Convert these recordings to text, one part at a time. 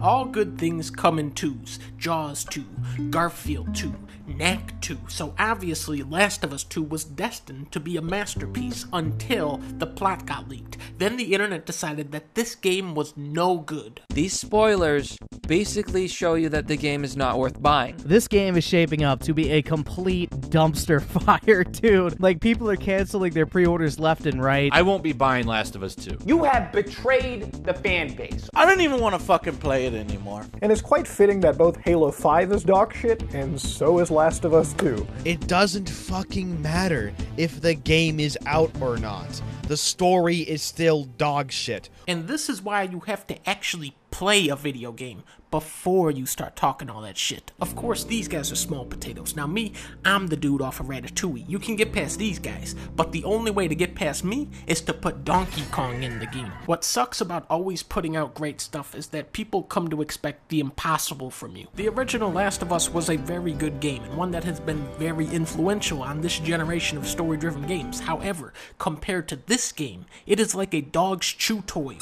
All good things come in twos. Jaws 2, Garfield 2, Knack 2. So obviously Last of Us 2 was destined to be a masterpiece until the plot got leaked. Then the internet decided that this game was no good. These spoilers basically show you that the game is not worth buying. This game is shaping up to be a complete dumpster fire, dude. Like, people are canceling their pre-orders left and right. I won't be buying Last of Us 2. You have betrayed the fan base. I don't even want to fucking play it anymore. And it's quite fitting that both Halo 5 is dog shit, and so is Last of Us 2. It doesn't fucking matter if the game is out or not. The story is still dog shit. And this is why you have to actually play a video game before you start talking all that shit. Of course, these guys are small potatoes. Now me, I'm the dude off of Ratatouille. You can get past these guys, but the only way to get past me is to put Donkey Kong in the game. What sucks about always putting out great stuff is that people come to expect the impossible from you. The original Last of Us was a very good game, and one that has been very influential on this generation of story-driven games. However, compared to this game, it is like a dog's chew toy.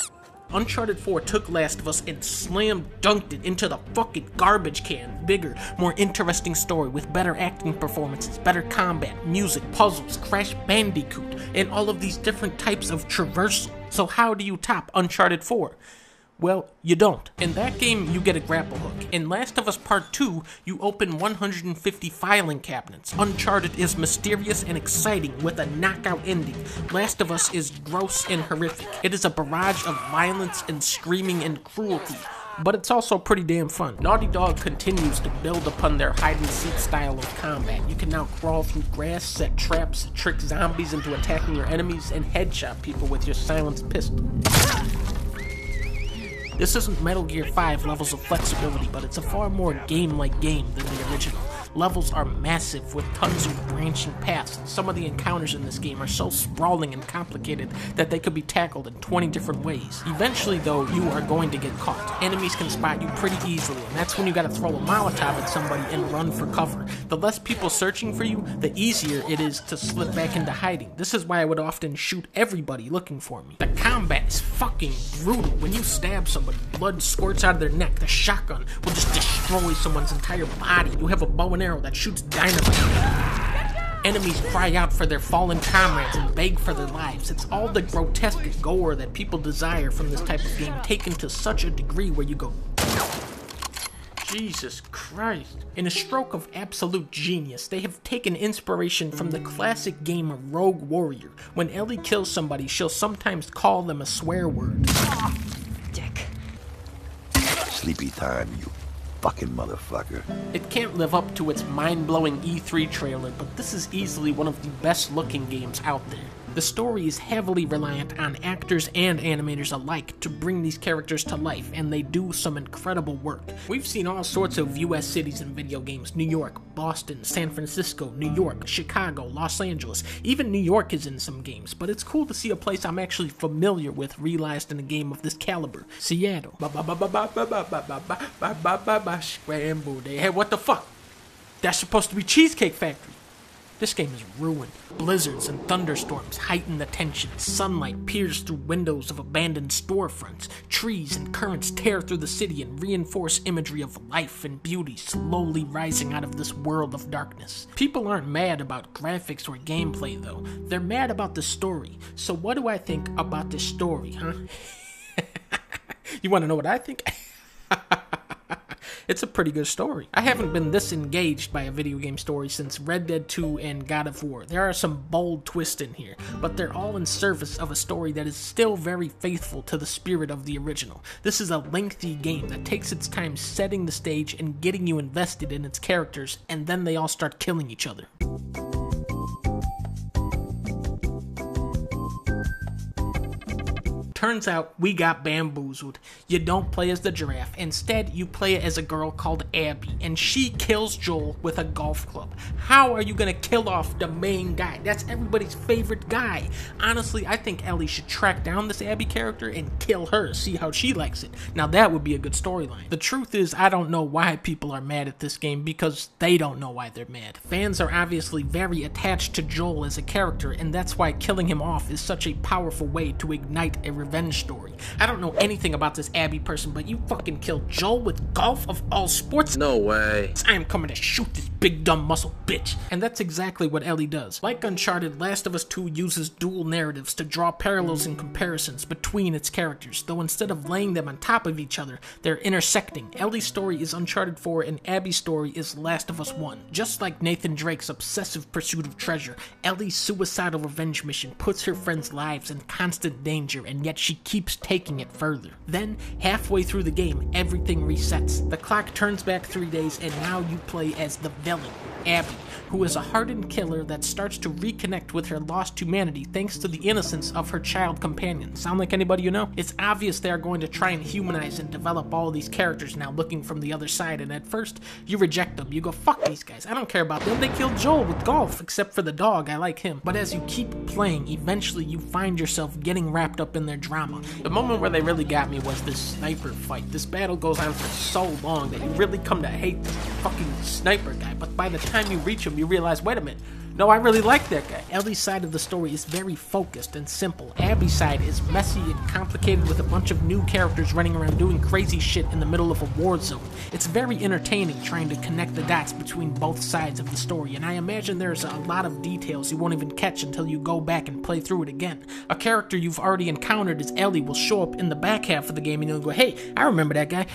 Uncharted 4 took Last of Us and slam dunked it into the fucking garbage can. Bigger, more interesting story with better acting performances, better combat, music, puzzles, Crash Bandicoot, and all of these different types of traversal. So how do you top Uncharted 4? Well, you don't. In that game, you get a grapple hook. In Last of Us Part 2, you open 150 filing cabinets. Uncharted is mysterious and exciting with a knockout ending. Last of Us is gross and horrific. It is a barrage of violence and screaming and cruelty. But it's also pretty damn fun. Naughty Dog continues to build upon their hide-and-seek style of combat. You can now crawl through grass, set traps, trick zombies into attacking your enemies, and headshot people with your silenced pistol. This isn't Metal Gear 5 levels of flexibility, but it's a far more game-like game than the original. Levels are massive with tons of branching paths, and some of the encounters in this game are so sprawling and complicated that they could be tackled in 20 different ways. Eventually, though, you are going to get caught. Enemies can spot you pretty easily, and that's when you gotta throw a Molotov at somebody and run for cover. The less people searching for you, the easier it is to slip back into hiding. This is why I would often shoot everybody looking for me. The combat is fucking brutal. When you stab somebody, blood squirts out of their neck. The shotgun will just destroy someone's entire body. You have a bow and arrow that shoots dynamite. Enemies cry out for their fallen comrades and beg for their lives. It's all the grotesque gore that people desire from this type of game, taken to such a degree where you go, Jesus Christ. In a stroke of absolute genius, they have taken inspiration from the classic game of Rogue Warrior. When Ellie kills somebody, she'll sometimes call them a swear word. Dick. Sleepy time, you fucking motherfucker. It can't live up to its mind-blowing E3 trailer, but this is easily one of the best-looking games out there. The story is heavily reliant on actors and animators alike to bring these characters to life, and they do some incredible work. We've seen all sorts of US cities in video games: New York, Boston, San Francisco, New York, Chicago, Los Angeles. Even New York is in some games, but it's cool to see a place I'm actually familiar with realized in a game of this caliber. Seattle. Scrambled. Hey, what the fuck? That's supposed to be Cheesecake Factory. This game is ruined. Blizzards and thunderstorms heighten the tension. Sunlight peers through windows of abandoned storefronts. Trees and currents tear through the city and reinforce imagery of life and beauty slowly rising out of this world of darkness. People aren't mad about graphics or gameplay, though. They're mad about the story. So what do I think about this story, huh? You want to know what I think? It's a pretty good story. I haven't been this engaged by a video game story since Red Dead 2 and God of War. There are some bold twists in here, but they're all in service of a story that is still very faithful to the spirit of the original. This is a lengthy game that takes its time setting the stage and getting you invested in its characters, and then they all start killing each other. Turns out we got bamboozled. You don't play as the giraffe. Instead, you play as a girl called Abby, and she kills Joel with a golf club. How are you gonna kill off the main guy? That's everybody's favorite guy. Honestly, I think Ellie should track down this Abby character and kill her, see how she likes it. Now that would be a good storyline. The truth is, I don't know why people are mad at this game, because they don't know why they're mad. Fans are obviously very attached to Joel as a character, and that's why killing him off is such a powerful way to ignite a revenge revenge story. I don't know anything about this Abby person, but you fucking killed Joel with golf of all sports? No way. I am coming to shoot this big dumb muscle bitch. And that's exactly what Ellie does. Like Uncharted, Last of Us 2 uses dual narratives to draw parallels and comparisons between its characters, though instead of laying them on top of each other, they're intersecting. Ellie's story is Uncharted 4 and Abby's story is Last of Us 1. Just like Nathan Drake's obsessive pursuit of treasure, Ellie's suicidal revenge mission puts her friends' lives in constant danger, and yet she keeps taking it further. Then, halfway through the game, everything resets. The clock turns back 3 days, and now you play as the villain, Abby, who is a hardened killer that starts to reconnect with her lost humanity thanks to the innocence of her child companion. Sound like anybody you know? It's obvious they are going to try and humanize and develop all of these characters now looking from the other side, and at first, you reject them. You go, fuck these guys, I don't care about them. They killed Joel with golf, except for the dog, I like him. But as you keep playing, eventually you find yourself getting wrapped up in their drama. The moment where they really got me was this sniper fight. This battle goes on for so long that you really come to hate this fucking sniper guy, but by the time you reach him, you realize, wait a minute, no, I really like that guy. Ellie's side of the story is very focused and simple. Abby's side is messy and complicated with a bunch of new characters running around doing crazy shit in the middle of a war zone. It's very entertaining trying to connect the dots between both sides of the story, and I imagine there's a lot of details you won't even catch until you go back and play through it again. A character you've already encountered as Ellie will show up in the back half of the game and you'll go, hey, I remember that guy.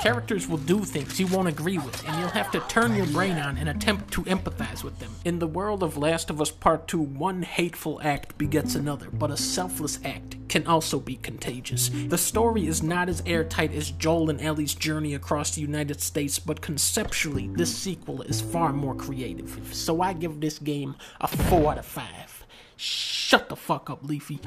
Characters will do things you won't agree with, and you'll have to turn your brain on and attempt to empathize with them. In the world of Last of Us Part 2, one hateful act begets another, but a selfless act can also be contagious. The story is not as airtight as Joel and Ellie's journey across the United States, but conceptually, this sequel is far more creative. So I give this game a 4 out of 5. Shut the fuck up, Leafy.